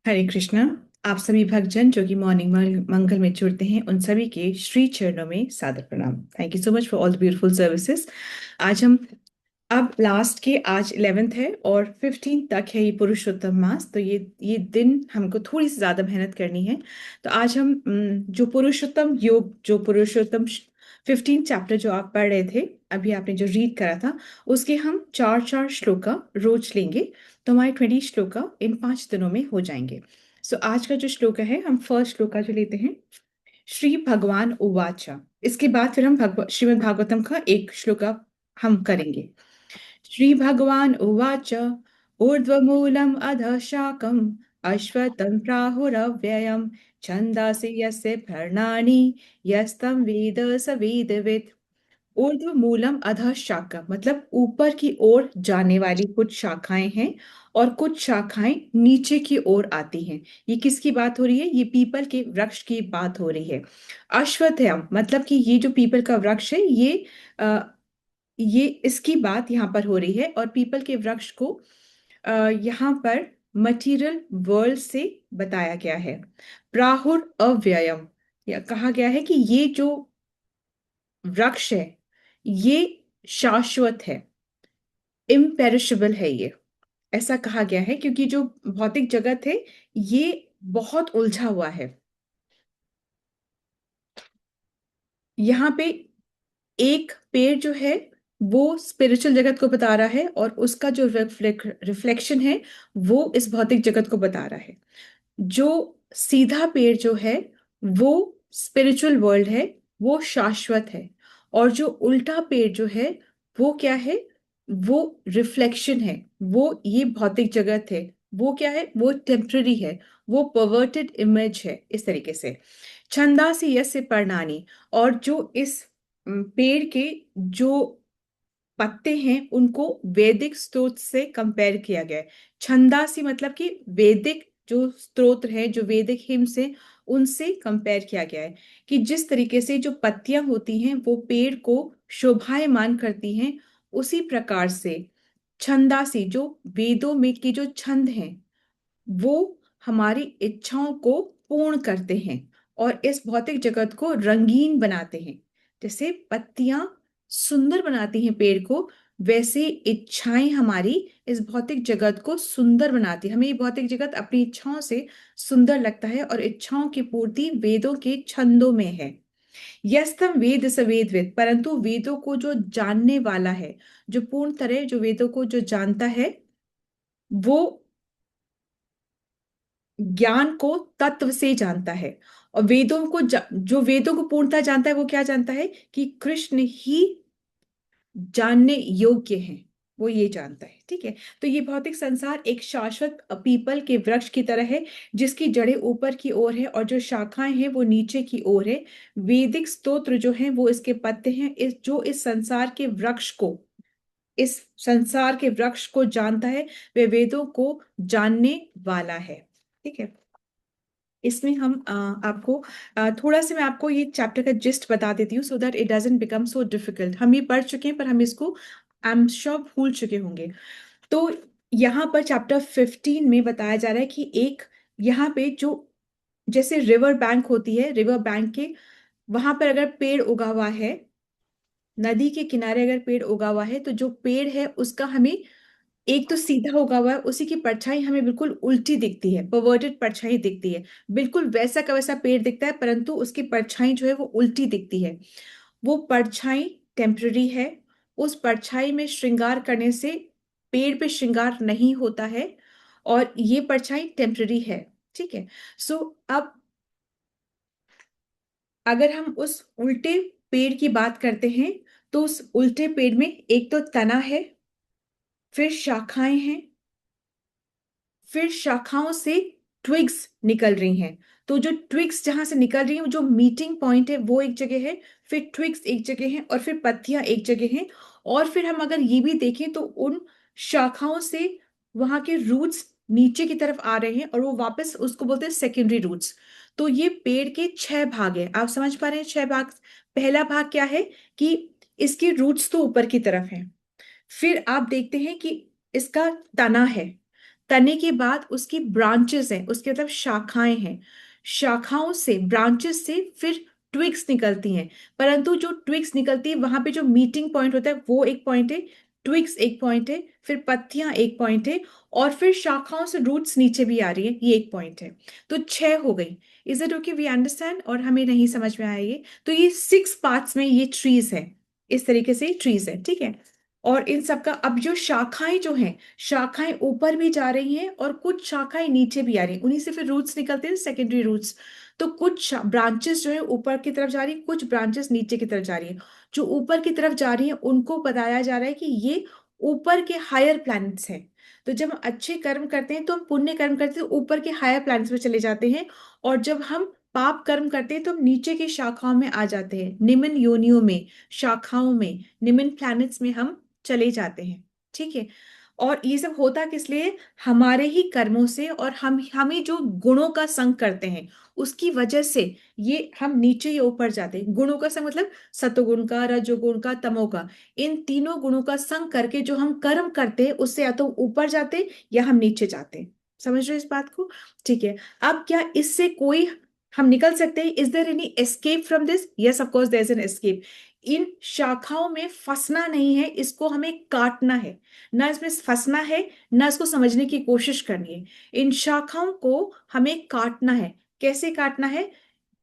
हरे कृष्णा। आप सभी भक्तजन जो कि मॉर्निंग मंगल में जुड़ते हैं, उन सभी के श्री चरणों में सादर प्रणाम। Thank you so much for all the beautiful services. आज हम अब लास्ट के आज 11th है और 15 तक है ये पुरुषोत्तम मास। तो ये दिन हमको थोड़ी सी ज़्यादा मेहनत करनी है। तो आज हम जो पुरुषोत्तम योग, जो पुरुषोत्तम 15 चैप्टर जो आप पढ़ रहे थे, अभी आपने जो रीड करा था, उसके हम चार चार श्लोका रोज लेंगे। तो हमारे 20 श्लोका इन 5 दिनों में हो जाएंगे। सो आज का जो श्लोका है, हम फर्स्ट श्लोका जो लेते हैं, श्री भगवान उवाचा। इसके बाद फिर हम श्रीमद् भागवतम का एक श्लोका हम करेंगे। श्री भगवान उवाच ऊर्ध्वमूलम् अधः शाकम् अश्वत्थं प्राहुरव्ययम् छन्दांसि यस्य पर्णानि यस्तं वेद स वेदवित्। ऊर्ध्व मूलम अधः शाखा मतलब ऊपर की ओर जाने वाली कुछ शाखाएं हैं और कुछ शाखाएं नीचे की ओर आती हैं। ये किसकी बात हो रही है? ये पीपल के वृक्ष की बात हो रही है। अश्वत्थम मतलब कि ये जो पीपल का वृक्ष है, ये इसकी बात यहाँ पर हो रही है। और पीपल के वृक्ष को यहाँ पर मटीरियल वर्ल्ड से बताया गया है। प्राहुर अव्ययम, या कहा गया है कि ये जो वृक्ष है, ये शाश्वत है, इम्पेरिशेबल है। ये ऐसा कहा गया है क्योंकि जो भौतिक जगत है, ये बहुत उलझा हुआ है। यहाँ पे एक पेड़ जो है, वो स्पिरिचुअल जगत को बता रहा है और उसका जो रिफ्लेक्शन है, वो इस भौतिक जगत को बता रहा है। जो सीधा पेड़ जो है, वो स्पिरिचुअल वर्ल्ड है, वो शाश्वत है। और जो उल्टा पेड़ जो है, वो क्या है? वो रिफ्लेक्शन है, वो ये भौतिक जगत है। वो क्या है? वो टेम्पररी है, वो परवर्टेड इमेज है, इस तरीके से। छंदासी यस्य पर्णानि, और जो इस पेड़ के जो पत्ते हैं, उनको वैदिक स्त्रोत से कंपेयर किया गया है। छंदासी मतलब कि वैदिक जो स्तोत्र है, जो वैदिक हिम से, उनसे कंपेयर किया गया है कि जिस तरीके से जो पत्तियां होती हैं वो पेड़ को शोभायमान करती हैं, उसी प्रकार से छंदासी जो वेदों में की जो छंद हैं, वो हमारी इच्छाओं को पूर्ण करते हैं और इस भौतिक जगत को रंगीन बनाते हैं। जैसे पत्तियां सुंदर बनाती हैं पेड़ को, वैसे इच्छाएं हमारी इस भौतिक जगत को सुंदर बनाती है। हमें ये भौतिक जगत अपनी इच्छाओं से सुंदर लगता है और इच्छाओं की पूर्ति वेदों के छंदों में है। यस्तम वेद स वेदविद, परंतु वेदों को जो जानने वाला है, जो पूर्ण तरह जो वेदों को जो जानता है, वो ज्ञान को तत्व से जानता है। और वेदों को जो वेदों को पूर्णतः जानता है, वो क्या जानता है? कि कृष्ण ही जानने योग्य हैं, वो ये जानता है। ठीक है। तो ये भौतिक संसार एक शाश्वत पीपल के वृक्ष की तरह है, जिसकी जड़ें ऊपर की ओर है और जो शाखाएं हैं वो नीचे की ओर है। वैदिक स्तोत्र जो हैं वो इसके पत्ते हैं, इस संसार के वृक्ष को, इस संसार के वृक्ष को जानता है, वे वेदों को जानने वाला है। ठीक है। इसमें हम आपको थोड़ा सा, मैं आपको ये चैप्टर का जिस्ट बता देती हूँ so that it doesn't become so difficult. हम ये पढ़ चुके हैं पर हम इसको आई एम श्योर भूल चुके होंगे। तो यहाँ पर चैप्टर 15 में बताया जा रहा है कि एक, यहाँ पे जो जैसे रिवर बैंक होती है, रिवर बैंक के वहां पर अगर पेड़ उगा हुआ है, नदी के किनारे अगर पेड़ उगा हुआ है, तो जो पेड़ है उसका हमें, एक तो सीधा उगा हुआ है, उसी की परछाई हमें बिल्कुल उल्टी दिखती है, परवर्टेड परछाई दिखती है। बिल्कुल वैसा का वैसा पेड़ दिखता है, परंतु उसकी परछाई जो है वो उल्टी दिखती है। वो परछाई टेम्पररी है। उस परछाई में श्रृंगार करने से पेड़ पे श्रृंगार नहीं होता है, और ये परछाई टेम्पररी है। ठीक है। सो अब अगर हम उस उल्टे पेड़ की बात करते हैं, तो उस उल्टे पेड़ में एक तो तना है, फिर शाखाएं हैं, फिर शाखाओं से ट्विग्स निकल रही हैं। तो जो ट्विग्स जहां से निकल रही हैं, जो मीटिंग पॉइंट है वो एक जगह है, फिर ट्विग्स एक जगह है, और फिर पत्तियां एक जगह हैं। और फिर हम अगर ये भी देखें तो उन शाखाओं से वहां के रूट्स नीचे की तरफ आ रहे हैं और वो वापस उसको बोलते हैं सेकेंडरी रूट्स। तो ये पेड़ के 6 भाग हैं। आप समझ पा रहे हैं 6 भाग? पहला भाग क्या है? कि इसके रूट्स तो ऊपर की तरफ हैं। फिर आप देखते हैं कि इसका तना है। तने के बाद उसकी ब्रांचेस हैं, उसके मतलब शाखाएं हैं, शाखाओं से ब्रांचेस से फिर ट्विग्स निकलती हैं। परंतु जो ट्विग्स निकलती है वहां पे जो मीटिंग पॉइंट होता है वो एक पॉइंट है, ट्विग्स एक पॉइंट है, फिर पत्तियां एक पॉइंट है, और फिर शाखाओं से रूट्स नीचे भी आ रही है, ये एक पॉइंट है। तो 6 हो गई। Is it okay, we understand? और हमें नहीं समझ में आया ये, तो ये 6 पार्ट्स में ये ट्रीज है, इस तरीके से ट्रीज है, ठीक है। और इन सब का अब जो शाखाएं जो हैं, शाखाएं ऊपर भी जा रही हैं और कुछ शाखाएं नीचे भी आ रही हैं, उन्हीं से फिर रूट्स निकलते हैं, सेकेंडरी रूट्स। तो कुछ ब्रांचेस जो है ऊपर की तरफ जा रही है, कुछ ब्रांचेस नीचे की तरफ जा रही है। जो ऊपर की तरफ जा रही है उनको बताया जा रहा है कि ये ऊपर के हायर प्लैनेट्स हैं। तो जब हम अच्छे कर्म करते हैं तो हम पुण्य कर्म करते हैं तो ऊपर के हायर प्लैनेट्स में चले जाते हैं, और जब हम पाप कर्म करते हैं तो हम नीचे की शाखाओं में आ जाते हैं, निम्न योनियों में, शाखाओं में, निम्न प्लैनेट्स में हम चले जाते हैं, ठीक है। और ये सब होता किस लिए? हमारे ही कर्मों से, और हमें जो गुणों का संग करते हैं उसकी वजह से ये हम नीचे या ऊपर जाते हैं। गुणों का संग मतलब सत्वगुण का, रजोगुण का, तमो का, इन तीनों गुणों का संग करके जो हम कर्म करते हैं उससे या तो ऊपर जाते हैं या हम नीचे जाते हैं। समझ रहे हो इस बात को? ठीक है। अब क्या इससे कोई हम निकल सकते हैं? Is there any escape from this? Yes, of course there is an escape. इन शाखाओं में फंसना नहीं है, इसको हमें काटना है। ना इसमें फंसना है, ना इसको समझने की कोशिश करनी है। इन शाखाओं को हमें काटना है। कैसे काटना है?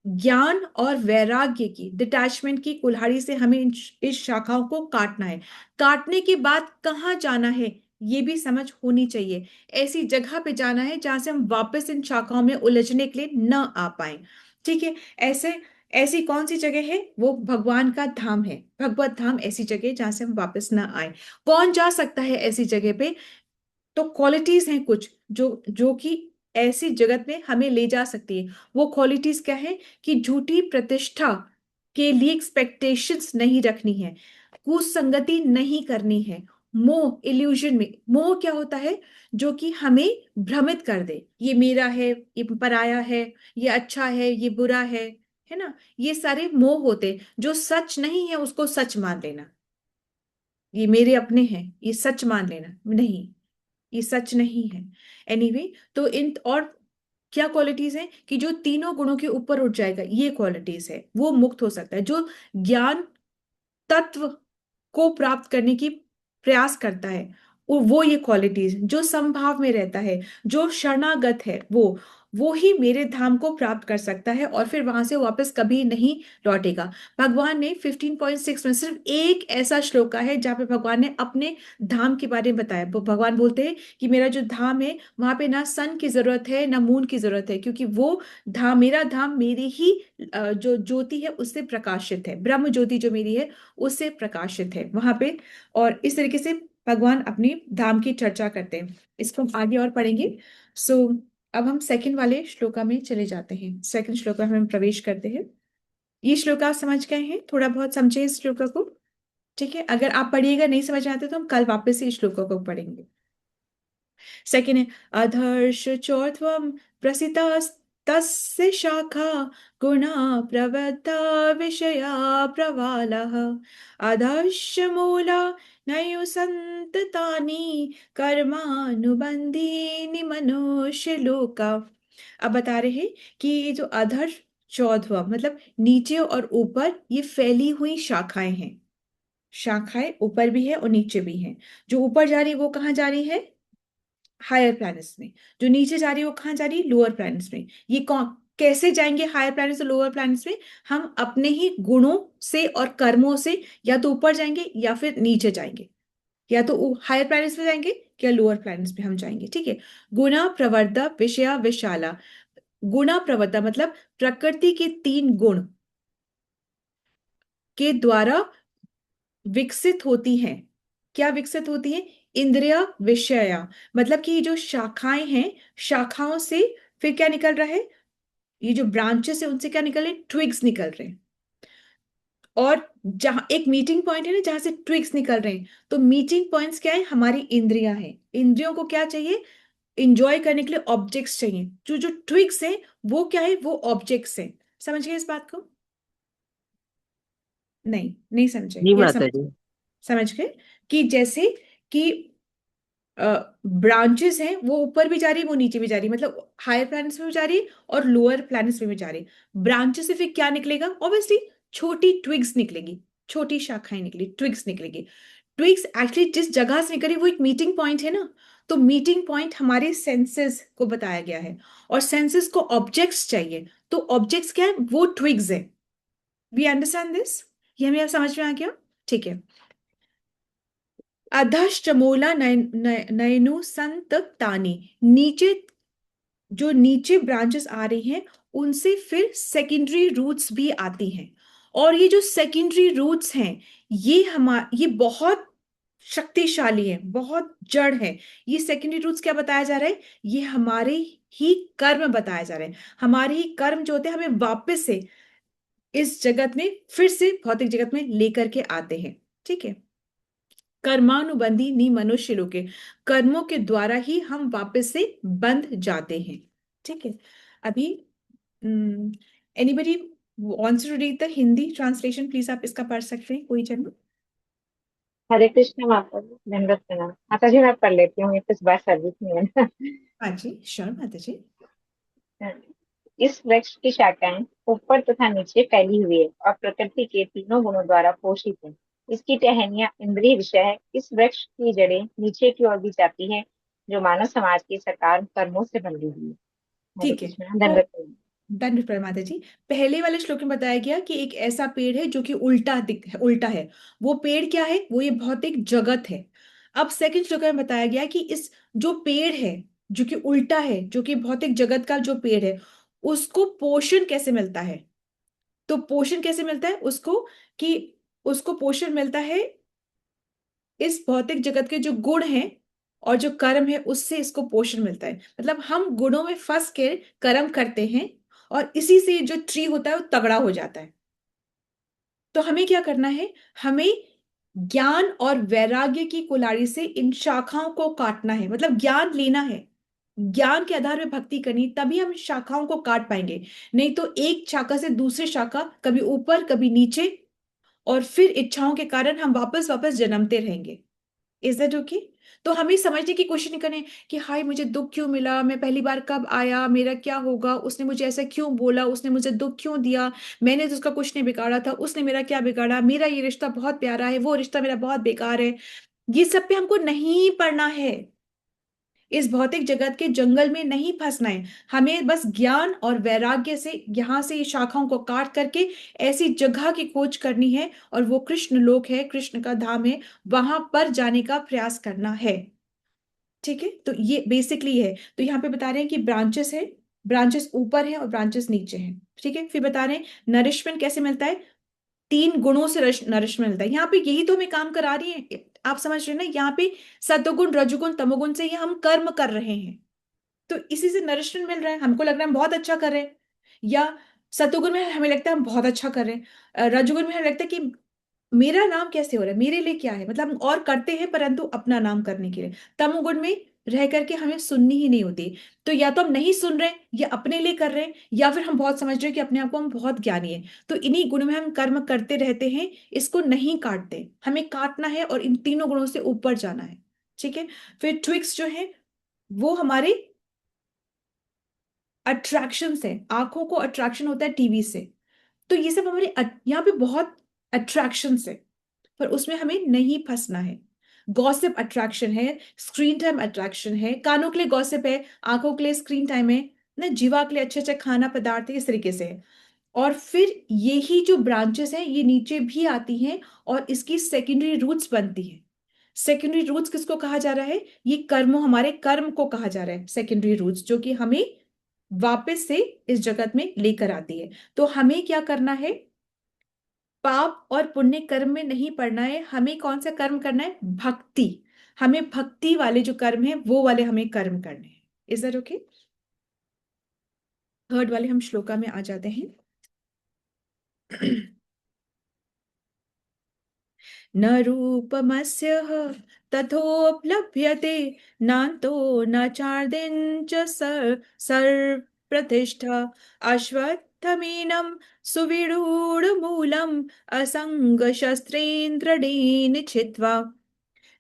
ज्ञान और वैराग्य की, डिटैचमेंट की कुल्हाड़ी से हमें इस शाखाओं को काटना है। काटने के बाद कहाँ जाना है ये भी समझ होनी चाहिए। ऐसी जगह पे जाना है जहां से हम वापस इन शाखाओं में उलझने के लिए न आ पाए, ठीक है। ऐसे ऐसी कौन सी जगह है? वो भगवान का धाम है, भगवत धाम, ऐसी जगह जहां से हम वापस न आए। कौन जा सकता है ऐसी जगह पे? तो क्वालिटीज हैं कुछ जो जो कि ऐसी जगत में हमें ले जा सकती है। वो क्वालिटीज क्या है? कि झूठी प्रतिष्ठा के लिए एक्सपेक्टेशंस नहीं रखनी है, कुसंगति नहीं करनी है। मोह, इल्यूजन में मोह क्या होता है? जो कि हमें भ्रमित कर दे, ये मेरा है, ये पराया है, ये अच्छा है, ये बुरा है ना। ये सारे मोह होते, जो सच नहीं है उसको सच मान लेना। ये मेरे अपने हैं, ये सच मान लेना नहीं, ये सच नहीं है। एनीवे, तो इन और क्या क्वालिटीज हैं कि जो तीनों गुणों के ऊपर उठ जाएगा, ये क्वालिटीज है, वो मुक्त हो सकता है। जो ज्ञान तत्व को प्राप्त करने की प्रयास करता है, वो ये क्वालिटीज, जो समभाव में रहता है, जो शरणागत है, वो ही मेरे धाम को प्राप्त कर सकता है, और फिर वहां से वापस कभी नहीं लौटेगा। भगवान ने 15.6 में सिर्फ एक ऐसा श्लोक है जहाँ पे भगवान ने अपने धाम के बारे में बताया। भगवान बोलते हैं कि मेरा जो धाम है वहां पे ना सन की जरूरत है ना मून की जरूरत है, क्योंकि वो धाम, मेरा धाम मेरी ही जो ज्योति है उससे प्रकाशित है, ब्रह्म ज्योति जो मेरी है उससे प्रकाशित है वहां पे। और इस तरीके से भगवान अपनी धाम की चर्चा करते हैं। इसको हम आगे और पढ़ेंगे। सो अब हम सेकंड वाले श्लोका में चले जाते हैं, सेकंड श्लोका में हम प्रवेश करते हैं। ये श्लोका आप समझ गए हैं? थोड़ा बहुत समझे इस श्लोका को? ठीक है, अगर आप पढ़िएगा नहीं समझ में आते तो हम कल वापस से इस श्लोका को पढ़ेंगे। सेकेंड है, अधर्ष चौर्थवम प्रसिता तस्य शाखा गुणा प्रवृत्ता विषया प्रवालः अधर्ष मूला नयु संततानि कर्मानुबंधीनि मनुष्य लोका। अब बता रहे हैं कि ये जो अधर चौदवा मतलब नीचे और ऊपर, ये फैली हुई शाखाएं हैं। शाखाएं ऊपर भी है और नीचे भी हैं। जो ऊपर जा रही है वो कहाँ जा रही है? हायर प्लैनेट्स में। जो नीचे जा रही है वो कहाँ जा रही है? लोअर प्लैनेट्स में। ये कौन कैसे जाएंगे हायर प्लैनेट्स और लोअर प्लैनेट्स में? हम अपने ही गुणों से और कर्मों से या तो ऊपर जाएंगे या फिर नीचे जाएंगे, या तो हायर प्लैनेट्स में जाएंगे या लोअर प्लैनेट्स में हम जाएंगे, ठीक है। गुणा प्रवर्धा विषया विशाला। गुणा प्रवर्धा मतलब प्रकृति के 3 गुण के द्वारा विकसित होती हैं। क्या विकसित होती है? इंद्रिया विषया। मतलब कि ये जो शाखाएं हैं, शाखाओं से फिर क्या निकल रहा है? ये जो ब्रांचेस है उनसे क्या निकल रहे हैं? ट्विग्स निकल रहे हैं। और जहां एक मीटिंग पॉइंट है ना जहां से ट्विग्स निकल रहे हैं, तो मीटिंग पॉइंट्स क्या है? हमारी इंद्रियां हैं। इंद्रियों को क्या चाहिए? इंजॉय करने के लिए ऑब्जेक्ट्स चाहिए। जो जो ट्विग्स हैं वो क्या है? वो ऑब्जेक्ट्स हैं। समझ गए इस बात को? नहीं, नहीं समझे जी या माता समझ? जी। समझ गए कि जैसे कि ब्रांचेस हैं, वो ऊपर भी जा रही है, वो नीचे भी जा रही है, मतलब हायर प्लैनेट्स में भी जा रही है और लोअर प्लैनेट्स में भी जा रही है। ब्रांचेस से फिर क्या निकलेगा? ऑब्वियसली छोटी ट्विग्स निकलेगी, छोटी शाखाएं निकली, ट्विग्स निकलेगी। ट्विग्स एक्चुअली जिस जगह से निकली वो एक मीटिंग पॉइंट है ना, तो मीटिंग पॉइंट हमारे सेंसेस को बताया गया है, और सेंसेस को ऑब्जेक्ट्स चाहिए, तो ऑब्जेक्ट्स क्या है? वो ट्विग्स है। We understand this? ये हमें अब समझ में आ गया? ठीक है। अधश्चमूला नयनु संतप्तानि, नीचे जो नीचे ब्रांचेस आ रही हैं उनसे फिर सेकेंडरी रूट्स भी आती हैं, और ये जो सेकेंडरी रूट्स हैं ये बहुत शक्तिशाली है, बहुत जड़ है। ये सेकेंडरी रूट्स क्या बताया जा रहा है? ये हमारे ही कर्म बताया जा रहा है। हमारे ही कर्म जो होते हैं हमें वापस से इस जगत में, फिर से भौतिक जगत में लेकर के आते हैं। ठीक है। कर्मानुबंधी नी मनुष्य लोके, कर्मों के द्वारा ही हम वापस से बंध जाते हैं। ठीक है। अभी anybody wants to read the Hindi translation? Please आप इसका पढ़ सकते हैं, कोई जन? हरे कृष्ण माता जी, दंडवत प्रणाम। माता जी मैं पढ़ लेती हूँ, ये तो इस बार सर्विस में है ना। हाँ जी, श्योर माता जी। इस वृक्ष की शाखाएं ऊपर तथा नीचे फैली हुई है और प्रकृति के तीनों गुणों द्वारा पोषित है। इसकी टहनियां इंद्रिय विषय है। इस वृक्ष की जड़ें नीचे की ओर भी जाती हैं, जो मानव समाज के सकाम कर्मों से बंधी हुई है। हरे ठीक है। कृष्ण, तो दंडवत प्रणाम। दंड प्रणाम माता जी। पहले वाले श्लोक में बताया गया कि एक ऐसा पेड़ है जो कि उल्टा है। वो पेड़ क्या है? वो ये भौतिक जगत है। अब सेकंड श्लोक में बताया गया कि इस जो पेड़ है, जो कि उल्टा है, जो कि भौतिक जगत का जो पेड़ है, उसको पोषण कैसे मिलता है? तो पोषण कैसे मिलता है उसको? कि उसको पोषण मिलता है इस भौतिक जगत के जो गुण हैं और जो कर्म है, उससे इसको पोषण मिलता है। मतलब हम गुणों में फंस के कर्म करते हैं, और इसी से जो ट्री होता है वो तगड़ा हो जाता है। तो हमें क्या करना है? हमें ज्ञान और वैराग्य की कुल्हाड़ी से इन शाखाओं को काटना है, मतलब ज्ञान लेना है। ज्ञान के आधार में भक्ति करनी, तभी हम शाखाओं को काट पाएंगे। नहीं तो एक शाखा से दूसरी शाखा, कभी ऊपर कभी नीचे, और फिर इच्छाओं के कारण हम वापस वापस जन्मते रहेंगे। Is that okay? तो हमें समझने की कोशिश नहीं करें कि हाय मुझे दुख क्यों मिला, मैं पहली बार कब आया, मेरा क्या होगा, उसने मुझे ऐसा क्यों बोला, उसने मुझे दुख क्यों दिया, मैंने तो उसका कुछ नहीं बिगाड़ा था, उसने मेरा क्या बिगाड़ा, मेरा ये रिश्ता बहुत प्यारा है, वो रिश्ता मेरा बहुत बेकार है। ये सब पे हमको नहीं पड़ना है। इस भौतिक जगत के जंगल में नहीं फंसना है। हमें बस ज्ञान और वैराग्य से यहां से ये शाखाओं को काट करके ऐसी जगह की खोज करनी है, और वो कृष्ण लोक है, कृष्ण का धाम है, वहां पर जाने का प्रयास करना है। ठीक है। तो ये बेसिकली है। तो यहाँ पे बता रहे हैं कि ब्रांचेस है, ब्रांचेस ऊपर है और ब्रांचेस नीचे हैं। ठीक है। फिर बता रहे हैं नरिशमेंट कैसे मिलता है? तीन गुणों से नरिशमेंट मिलता है। यहाँ पे यही तो हमें काम करा रही है, आप समझ रहे हैं ना? यहाँ पे सतोगुण रजोगुण तमोगुण से ये हम कर्म कर रहे हैं, तो इसी से नरिशमेंट मिल रहा है। हमको लग रहा है हम बहुत अच्छा कर रहे हैं, या सतोगुण में हमें लगता है हम बहुत अच्छा कर रहे हैं, रजोगुण में हमें लगता है कि मेरा नाम कैसे हो रहा है, मेरे लिए क्या है, मतलब हम और करते हैं परंतु अपना नाम करने के लिए। तमोगुण में रह करके हमें सुननी ही नहीं होती। तो या तो हम नहीं सुन रहे, या अपने लिए कर रहे हैं, या फिर हम बहुत समझ रहे हैं कि अपने आप को हम बहुत ज्ञानी है। तो इन्हीं गुणों में हम कर्म करते रहते हैं, इसको नहीं काटते। हमें काटना है और इन तीनों गुणों से ऊपर जाना है। ठीक है। फिर ट्विक्स जो है वो हमारे अट्रैक्शन है। आंखों को अट्रैक्शन होता है टीवी से, तो ये सब हमारे यहाँ पे बहुत अट्रैक्शन है, पर उसमें हमें नहीं फंसना है। गॉसिप अट्रैक्शन है, स्क्रीन टाइम अट्रैक्शन है। कानों के लिए गॉसिप है, आंखों के लिए स्क्रीन टाइम है, ना जीवा के लिए अच्छे अच्छे खाना पदार्थ है, इस तरीके से है। और फिर यही जो ब्रांचेस हैं ये नीचे भी आती हैं, और इसकी सेकेंडरी रूट्स बनती हैं। सेकेंडरी रूट्स किसको कहा जा रहा है? ये कर्मों, हमारे कर्म को कहा जा रहा है सेकेंडरी रूट्स, जो कि हमें वापस से इस जगत में लेकर आती है। तो हमें क्या करना है? पाप और पुण्य कर्म में नहीं पड़ना है। हमें कौन सा कर्म करना है? भक्ति। हमें भक्ति वाले जो कर्म है वो वाले हमें कर्म करने हैं। Is that okay? थर्ड वाले हम श्लोका में आ जाते हैं। न रूपमस्य तथोपलभ्यते नान्तो न चार्दिन च सर्वप्रतिष्ठा अश्वत्थमीनं सुविरूढमूलम् असङ्गशस्त्रेन्द्रडीन् छित्त्वा।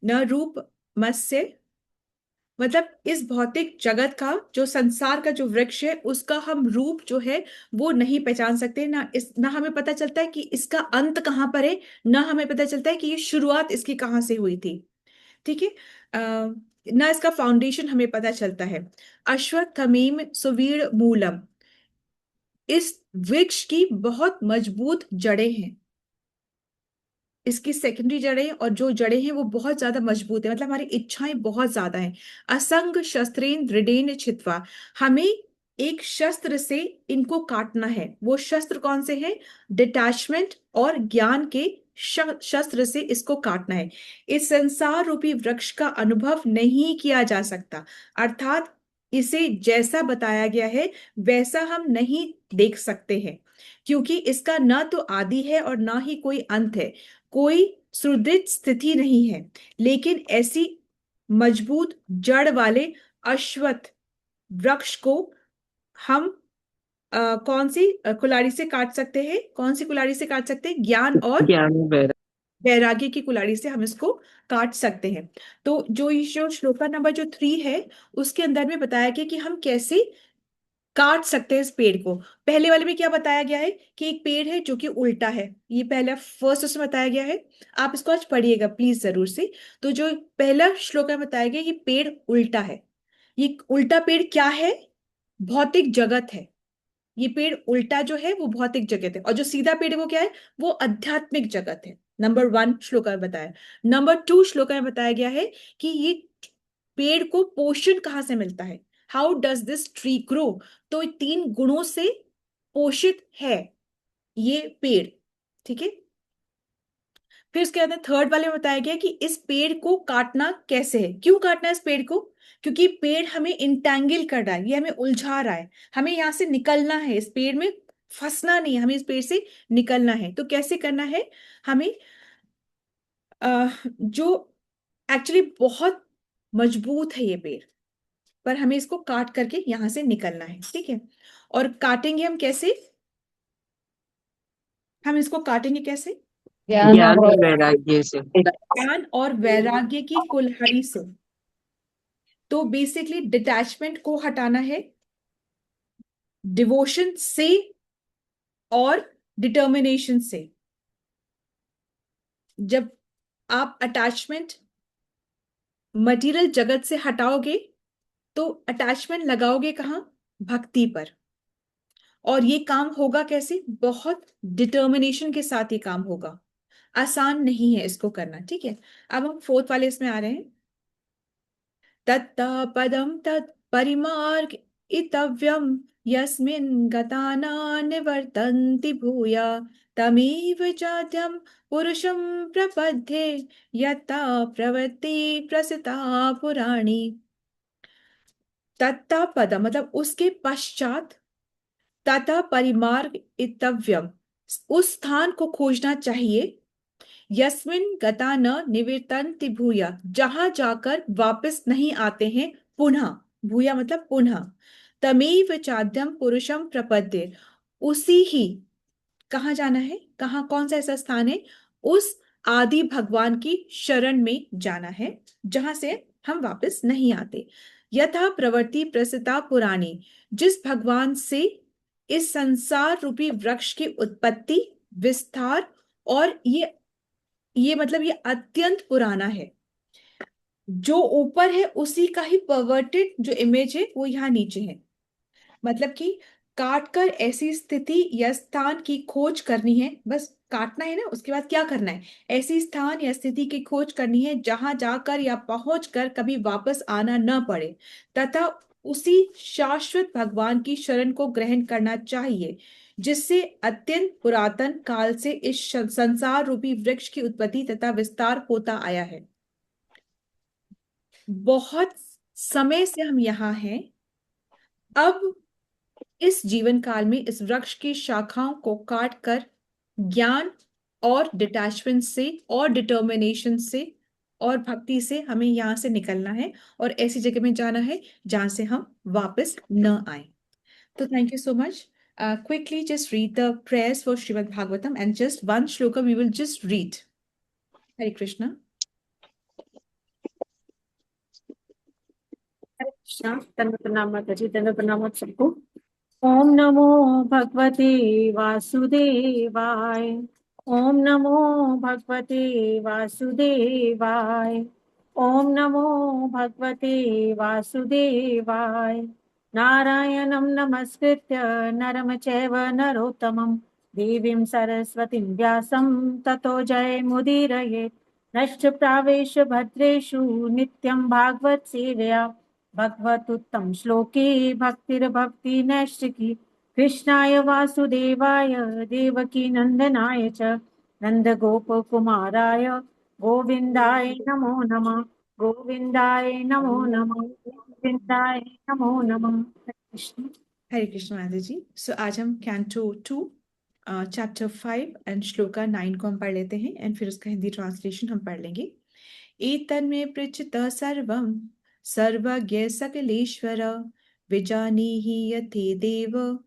न रूपमस्य मतलब इस भौतिक जगत का, जो संसार का जो वृक्ष है, उसका हम रूप जो है वो नहीं पहचान सकते। ना हमें पता चलता है कि इसका अंत कहाँ पर है, ना हमें पता चलता है कि ये शुरुआत इसकी कहाँ से हुई थी। ठीक है। ना इसका फाउंडेशन हमें पता चलता है। अश्वत्थमेन सुवीर मूलम, इस वृक्ष की बहुत मजबूत जड़ें हैं। इसकी सेकेंडरी जड़ें और जो जड़ें हैं वो बहुत ज्यादा मजबूत है, मतलब हमारी इच्छाएं बहुत ज्यादा हैं। असंग शस्त्रेन दृढ़ेन छित्वा, हमें एक शस्त्र से इनको काटना है। वो शस्त्र कौन से हैं? डिटैचमेंट और ज्ञान के शस्त्र से इसको काटना है। इस संसार रूपी वृक्ष का अनुभव नहीं किया जा सकता, अर्थात इसे जैसा बताया गया है वैसा हम नहीं देख सकते हैं, क्योंकि इसका न तो आदि है और ना ही कोई अंत है। कोई सुदृढ़ स्थिति नहीं है, लेकिन ऐसी मजबूत जड़ वाले अश्वत्थ वृक्ष को हम कौन सी कुल्हाड़ी से काट सकते हैं? कौन सी कुल्हाड़ी से काट सकते हैं? ज्ञान और ज्ञान वगैरह। वैराग्य की कुल्हाड़ी से हम इसको काट सकते हैं। तो जो ये जो श्लोका नंबर जो 3 है, उसके अंदर में बताया गया कि हम कैसे काट सकते हैं इस पेड़ को। पहले वाले में क्या बताया गया है कि एक पेड़ है जो कि उल्टा है, ये पहला फर्स्ट उसमें बताया गया है। आप इसको आज पढ़िएगा प्लीज जरूर से। तो जो पहला श्लोक में बताया गया, ये पेड़ उल्टा है। ये उल्टा पेड़ क्या है? भौतिक जगत है। ये पेड़ उल्टा जो है वो भौतिक जगत है, और जो सीधा पेड़ है वो क्या है? वो आध्यात्मिक जगत है। नंबर 1 श्लोक में बताया। नंबर 2 श्लोक में बताया गया है कि ये पेड़ को पोषण कहाँ से मिलता है, how does this tree grow. तो 3 गुणों से पोषित है ये पेड़। ठीक है। फिर उसके अंदर थर्ड वाले में बताया गया कि इस पेड़ को काटना कैसे है। क्यों काटना है इस पेड़ को? क्योंकि पेड़ हमें इंटैंगल कर रहा है, ये हमें उलझा रहा है। हमें यहां से निकलना है, इस पेड़ में फंसना नहीं है, हमें इस पेड़ से निकलना है। तो कैसे करना है हमें? जो एक्चुअली बहुत मजबूत है ये पेड़, पर हमें इसको काट करके यहां से निकलना है। ठीक है। और काटेंगे हम कैसे? हम इसको काटेंगे कैसे? ज्ञान ज्ञान और और वैराग्य से। ज्ञान और वैराग्य की कुल्हाड़ी से। तो बेसिकली डिटैचमेंट को हटाना है, डिवोशन से और डिटर्मिनेशन से। जब आप अटैचमेंट मटेरियल जगत से हटाओगे तो अटैचमेंट लगाओगे कहाँ? भक्ति पर। और ये काम होगा कैसे? बहुत डिटर्मिनेशन के साथ ये काम होगा, आसान नहीं है इसको करना। ठीक है। अब हम फोर्थ वाले इसमें आ रहे हैं। तत्ता पदम तत् परिमार्ग इतव्यम, यस्मिन् गता न निवर्तन्ति भूया, तमेव चाद्यं पुरुषं प्रपद्ये, यत्ता प्रवृत्ति प्रसिता पुराणी। तत्ता पदम मतलब उसके पश्चात, तथा परिमार्ग इतव्यम उस स्थान को खोजना चाहिए, यस्मिन गता न निवर्तन्ति भूया जहां जाकर वापस नहीं आते हैं पुनः। भूया मतलब पुनः। तमेव चाद्यम पुरुषम प्रपद्ये, उसी ही, कहाँ जाना है, कहाँ, कौन सा ऐसा स्थान है? उस आदि भगवान की शरण में जाना है जहां से हम वापस नहीं आते। यथा प्रवृत्ति प्रसिता पुराणी, जिस भगवान से इस संसार रूपी वृक्ष की उत्पत्ति, विस्तार और ये मतलब ये अत्यंत पुराना है। जो ऊपर है उसी का ही परवर्टेड जो इमेज है वो यहाँ नीचे है। मतलब कि काट कर ऐसी स्थिति या स्थान की खोज करनी है, बस काटना है ना, उसके बाद क्या करना है? ऐसी स्थान या स्थिति की खोज करनी है जहां जाकर या पहुंचकर कभी वापस आना न पड़े, तथा उसी शाश्वत भगवान की शरण को ग्रहण करना चाहिए, जिससे अत्यंत पुरातन काल से इस संसार रूपी वृक्ष की उत्पत्ति तथा विस्तार होता आया है। बहुत समय से हम यहाँ हैं। अब इस जीवन काल में इस वृक्ष की शाखाओं को काट कर ज्ञान और डिटैचमेंट से और डिटर्मिनेशन से और भक्ति से हमें यहाँ से निकलना है और ऐसी जगह में जाना है जहां से हम वापस न आए। तो thank you so much. Quickly just read the prayers for Srimad Bhagavatam and just one shloka we will just read. Hare Krishna. तन्व प्रणाम माता जी, तन्व प्रणाम आप सबको। ओम नमो भगवते वासुदेवाय। ओम नमो भगवते वासुदेवाय। ओम नमो भगवते वासुदेवाय। नारायणं नमस्कृत्य नरं चैव नरोत्तमं देवीं सरस्वतीं व्यासं ततो जयमुदीरयेत्। नश्च प्रावेश भद्रेषु नित्यं भागवत सेवया भगवतुत्तम श्लोके भक्तिर्भक्ति नैष्टिकी। कृष्णाय वासुदेवाय देवकी नंदनाय च नंद गोप कुमाराय गोविंदाय नमो नमः। गोविंदाय नमो नमः। गोविंदाय नमो नमः। हरे कृष्ण। हरे कृष्ण माता जी। सो आज हम कैंटो 2 चैप्टर 5 एंड श्लोका 9 को हम पढ़ लेते हैं एंड फिर उसका हिंदी ट्रांसलेशन हम पढ़ लेंगे। एतन्मे पृच्छतः सर्वं सर्वज्ञ सकलेश्वर विजानीहि यथेदेव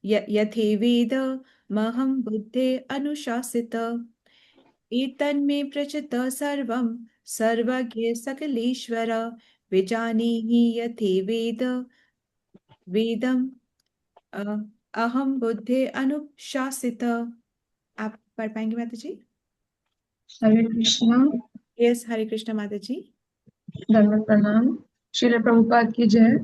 यथेवेद महं बुद्धे अनुशासित। एतन्मे पृच्छतः सर्वं सर्वज्ञ सकलेश्वर विजानीहि यथेवेद वेदम अहम बुद्धे अनुशासित। आप पढ़ पाएंगे माता जी? हरे कृष्णा। यस, हरे कृष्ण माता जी। धन्यवाद प्रणाम। श्रील प्रभुपाद की जय।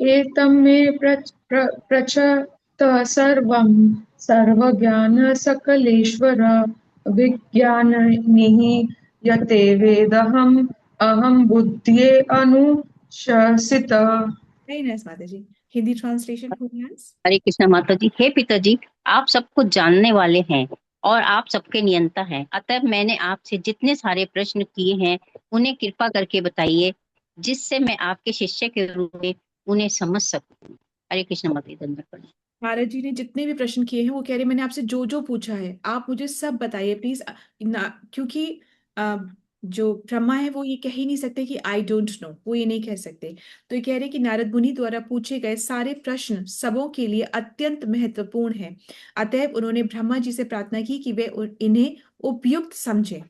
एतं मे प्रचतः सर्वं सर्वज्ञान सकलेश्वर विज्ञानिः यते वेदहम् अहं बुद्धये अनुशासित। वेरी नाइस माता जी। हिंदी ट्रांसलेशन हो गया? हरे कृष्ण माता जी। हे पिताजी, आप सबको जानने वाले हैं और आप सबके नियंता हैं, अतः मैंने आपसे जितने सारे प्रश्न किए हैं उन्हें कृपा करके बताइए, जिससे मैं आपके शिष्य के रूप में उन्हें समझ सकूं। हरे कृष्ण माता जी। धन्यवाद प्रणाम। भारत जी ने जितने भी प्रश्न किए हैं वो कह रहे मैंने आपसे जो जो पूछा है आप मुझे सब बताइए प्लीज। क्योंकि अ, जो ब्रह्मा है वो ये कह ही नहीं सकते कि आई डोंट नो, वो ये नहीं कह सकते। तो ये कह रहे कि नारद मुनि द्वारा पूछे गए सारे प्रश्न सबों के लिए अत्यंत महत्वपूर्ण है। अतएव उन्होंने ब्रह्मा जी से प्रार्थना की कि वे इन्हें उपयुक्त समझे।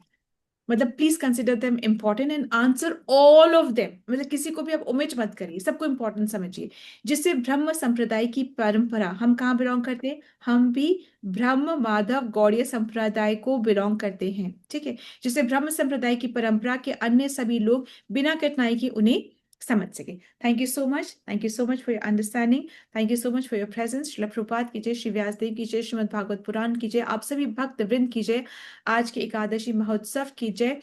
मतलब please consider them important and answer all of them. मतलब किसी को भी आप ओमिट मत करिए, सबको इंपॉर्टेंट समझिए। जिससे ब्रह्म संप्रदाय की परंपरा, हम कहाँ बिलोंग करते हैं? हम भी ब्रह्म माधव गौड़ीय संप्रदाय को बिलोंग करते हैं, ठीक है। जिससे ब्रह्म संप्रदाय की परंपरा के अन्य सभी लोग बिना कठिनाई के उन्हें समझ सके। Thank you so much, thank you so much for your understanding, thank you so much for your presence. Srila Prabhupada की जय, श्री व्यासदेव की जय, श्रीमद् भागवत पुराण की जय, आप सभी भक्त वृंद की जय, आज के एकादशी महोत्सव की जय,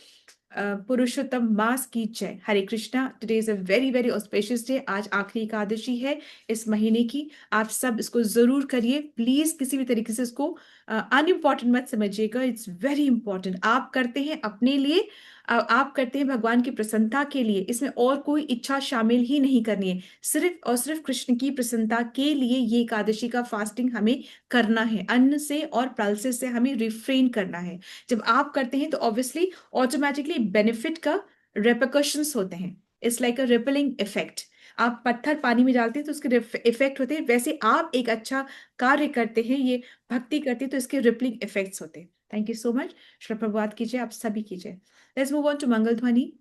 पुरुषोत्तम मास की जय। हरे Krishna. Today is a very very auspicious day. आज आखिरी एकादशी है इस महीने की। आप सब इसको जरूर करिए प्लीज, किसी भी तरीके से इसको अनइम्पॉर्टेंट मत समझिएगा। It's very important. आप करते हैं अपने लिए, आप करते हैं भगवान की प्रसन्नता के लिए। इसमें और कोई इच्छा शामिल ही नहीं करनी है, सिर्फ और सिर्फ कृष्ण की प्रसन्नता के लिए ये एकादशी का फास्टिंग हमें करना है। अन्न से और पल्सेस से हमें रिफ्रेन करना है। जब आप करते हैं तो ऑब्वियसली ऑटोमेटिकली बेनिफिट का रेperकशंस होते हैं। It's like a rippling effect. आप पत्थर पानी में डालते हैं तो उसके इफेक्ट होते हैं, वैसे आप एक अच्छा कार्य करते हैं, ये भक्ति करते हैं तो इसके रिपलिंग इफेक्ट्स होते हैं। Thank you so much. Shri Prabhupada कीजिए, आप सभी कीजिए। लेट्स मूव ऑन टू मंगल ध्वनि।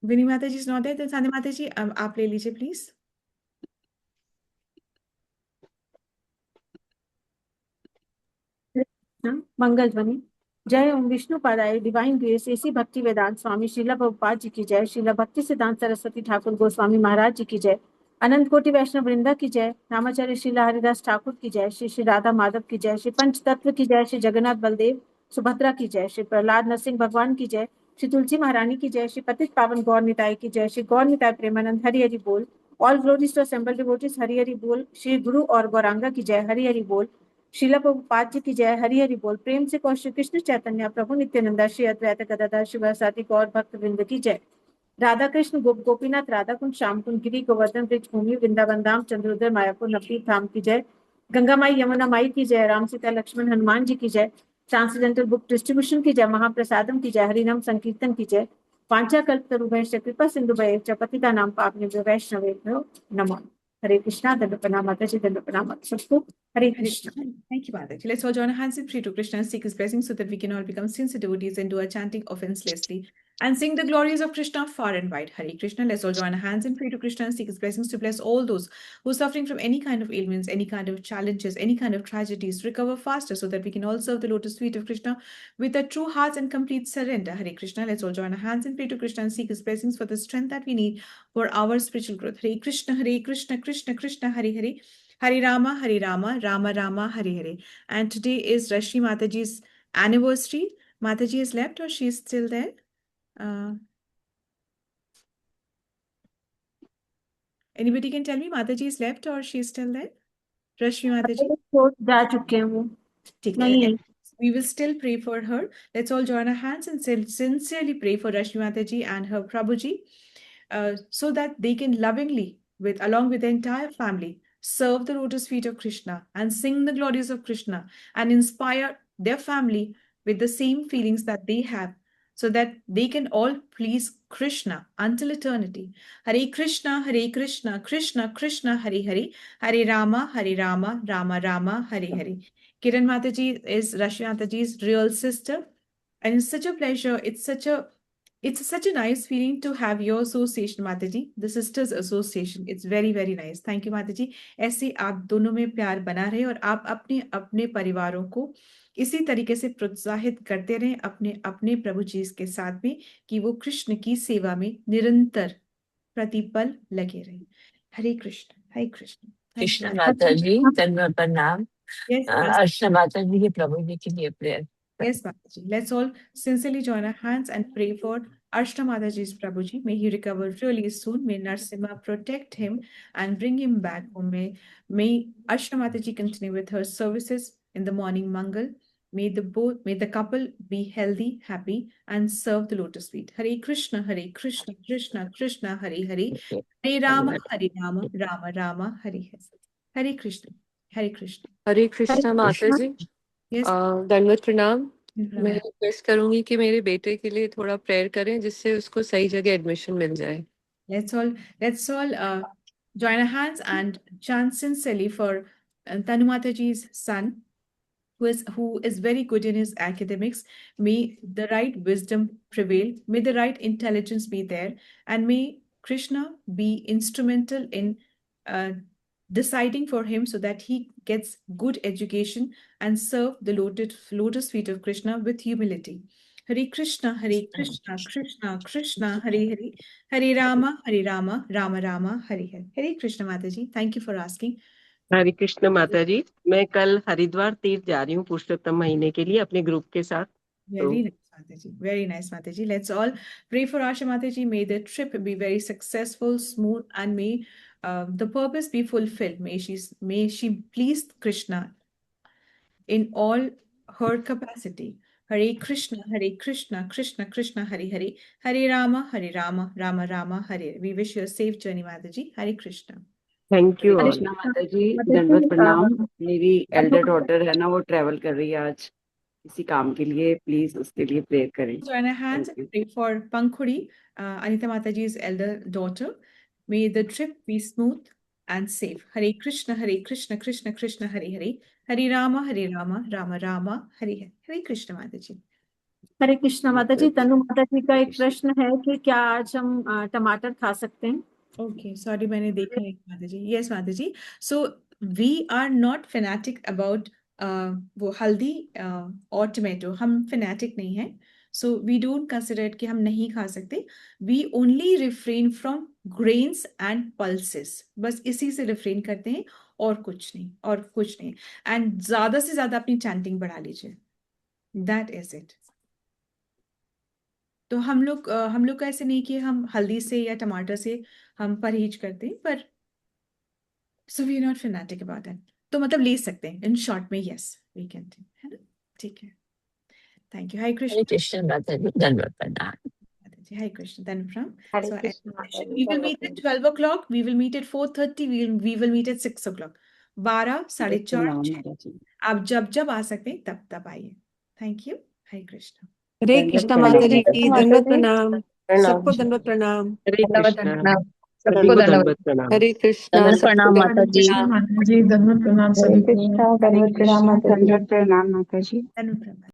विनी माता जी सुनाते हैं तो सानी माता जी अब आप ले लीजिए प्लीज। मंगल ध्वनि। जय ओम विष्णु पादाय डिवाइन ग्रेस एसी भक्ति वेदांत स्वामी श्रीला प्रभुपाद जी की जय। श्रीला भक्ति सिद्धांत सरस्वती ठाकुर गोस्वामी महाराज जी की जय। अनंत कोटि वैष्णव वृंदा की जय। रामाचार्य श्रीला हरिदास ठाकुर की जय। श्री श्री राधा माधव की जय। श्री पंच तत्व की जय। श्री जगन्नाथ बलदेव सुभद्रा की जय। श्री प्रहलाद नरसिंह भगवान की जय। श्री तुलसी महारानी की जय। श्री पतित पावन गौर निताय की जय। श्री गौर निताय प्रेमानंद हरि हरि बोल। All glories to assembled devotees Hari Hari बोल। श्री गुरु और गौरांगा की जय। हरि हरि बोल। श्रीला प्रभुपाद जी की जय। हरि हरि बोल। प्रेम से कहो श्री कृष्ण चैतन्य प्रभु नित्यानंदा श्री अद्वैत गदाधर शिवासादि गौर भक्त वृंद की जय। राधा कृष्ण गोप गोपीनाथ राधा कुंड श्याम कुंड गिरी गोवर्धन ब्रिज भूमि वृंदावन धाम चंद्रोदय मायापुर नवदीप धाम की जय। गंगा माई यमुना माई की जय। राम सीता लक्ष्मण हनुमान जी की जय। ट्रांसजेंडर बुक डिस्ट्रीब्यूशन की जय। महाप्रसादम की जय। हरिनाम संकीर्तन की जय। पांचा कल्पतरुभ्यश्च कृपा सिंधुभ्यश्च पतितानां पावनेभ्यो वैष्णवेभ्यो नमः। हरे कृष्णा। दंड प्रणाम माता जी, दंड प्रणाम आप सबको। Hare Hare Krishna. Krishna. Thank you, Mataji. Let's all join our hands and pray to Krishna and seek his blessing so that we can all become sincere devotees and do our chanting offenselessly and sing the glories of Krishna far and wide. Hare Krishna. Let's all join our hands and pray to Krishna and seek his blessings to bless all those who are suffering from any kind of ailments, any kind of challenges, any kind of tragedies, recover faster so that we can all serve the lotus feet of Krishna with our true hearts and complete surrender. Hare Krishna. Let's all join our hands and pray to Krishna and seek his blessings for the strength that we need for our spiritual growth. Hare Krishna, Krishna Krishna, Hare Hare. Hare Rama, Rama Rama, Hare Hare. And today is Rashmi Mataji's anniversary. Mataji has left or she is still there? Anybody can tell me Mataji is left or she is still there? Rashmi Mataji? जा चुके हैं वो, ठीक नहीं है. है. We will still pray for her. Let's all join our hands and sincerely pray for Rashmi Mataji and her Prabhuji so that they can lovingly, along with the entire family, serve the lotus feet of Krishna and sing the glories of Krishna and inspire their family with the same feelings that they have so that they can all please Krishna until eternity. Hare Krishna, Krishna Krishna, Hare Hare. Hare Rama, Rama Rama, Hare Hare. Kiran Mataji is Rashmi Mataji's real sister, and it's such a pleasure. It's such a nice feeling to have your association, Mataji, the Sisters Association. It's very, very nice. Thank you, Mataji. ऐसे आप दोनों में प्यार बना रहे और आप अपने अपने परिवारों को इसी तरीके से प्रोत्साहित करते रहें अपने अपने प्रभु जी के साथ में कि वो कृष्ण की सेवा में निरंतर प्रतिपल लगे रहें. हरे कृष्ण, हरे कृष्ण. कृष्ण माता जी, धन्यवाद, प्रणाम. Yes, अर्चना माता जी के प्रभु जी के लिए prayer. yes, Mataji. Let's all sincerely join our hands and pray for Ashta Mataji's Prabhuji. May he recover really soon. May Narsimha protect him and bring him back home. May Ashta Mataji continue with her services in the morning Mangal. May the couple be healthy, happy, and serve the lotus feet. Hare Krishna, Krishna Krishna, Hare Hare. Hare Rama, Rama Rama, Hare Hare. Hare Krishna, Hare Krishna. हरे कृष्णा माता जी. Yes. दंडवत प्रणाम. Pranav. मैं request करूंगी कि मेरे बेटे के लिए थोड़ा प्रेयर करें जिससे उसको सही जगह एडमिशन मिल जाए. Let's all join our hands and chant sincerely for Tanu Mataji's son, who is very good in his academics. May the right wisdom prevail. May the right intelligence be there, and may Krishna be instrumental in deciding for him so that he gets good education and serve the lotus feet of Krishna with humility. Hare Krishna, Krishna Krishna, Hare Hare. Hare Rama, Rama Rama, Hare Hare. Hare Krishna Mataji, thank you for asking. हरे कृष्ण माता जी. मैं कल हरिद्वार तीर्थ जा रही हूँ पुरुषोत्तम महीने के लिए अपने ग्रुप के साथ. Very nice, Mataji. Very nice, Mataji. Let's all pray for Asha Mataji. May the trip be very successful, smooth, and may the purpose be fulfilled. May she please Krishna in all her capacity. Hare Krishna, Krishna Krishna, Hare Hare. Hare Rama, Rama Rama, Hare Hare. We wish you a safe journey, Mataji. Hare Krishna. Thank you. Krishna माता जी, दंडवत प्रणाम. मेरी Elder daughter है ना, वो travel कर रही है आज किसी काम के लिए. प्लीज उसके लिए प्रेयर करें. Join our hands and pray for Pankhuri, Anita Mataji's elder daughter. May the trip be smooth and safe. Hare Krishna, Krishna Krishna, Hare Hare. Hare Rama, Rama Rama, Hare Hare. Hare Krishna Mataji. हरे कृष्णा माता जी. तनु माता जी का एक प्रश्न है कि क्या आज हम टमाटर खा सकते हैं? Okay, sorry, मैंने देखा है Mataji. Yes, Mataji. So we are not fanatic about वो हल्दी और टमेटो. हम fanatic नहीं है. So we don't consider it कि हम नहीं खा सकते. We only refrain from grains and pulses. बस इसी से refrain करते हैं और कुछ नहीं. And ज़्यादा से ज़्यादा अपनी chanting बढ़ा लीजिए. That is it. तो हम लोग का ऐसे नहीं कि हम हल्दी से या टमाटर से हम परहेज करते हैं, पर so we are not fanatic about that. तो मतलब ले सकते हैं. In short में yes, we can do. है ना? ठीक है. Thank you. Hare Krishna. हरे कृष्ण माता जी, धन्यवाद, प्रणाम. Hare Krishna. Then from Hare Krishna Mataji. we will meet at 12 o'clock. We will meet at 4:30. We will meet at 6 o'clock. 12, 4:30. आप जब आ सकते हैं तब आइए. Thank you. Hare Krishna. हरे कृष्णा माता जी, दंडवत प्रणाम. सबको दंडवत प्रणाम. हरे कृष्ण. सबको दंडवत प्रणाम। हरे कृष्णा, दंडवत सबको प्रणाम माता जी। कृष्ण माता जी, धन्यवाद प्रणाम सभी को। हरे कृष्णा, दंडवत प्रणाम माता जी। धन्यवाद।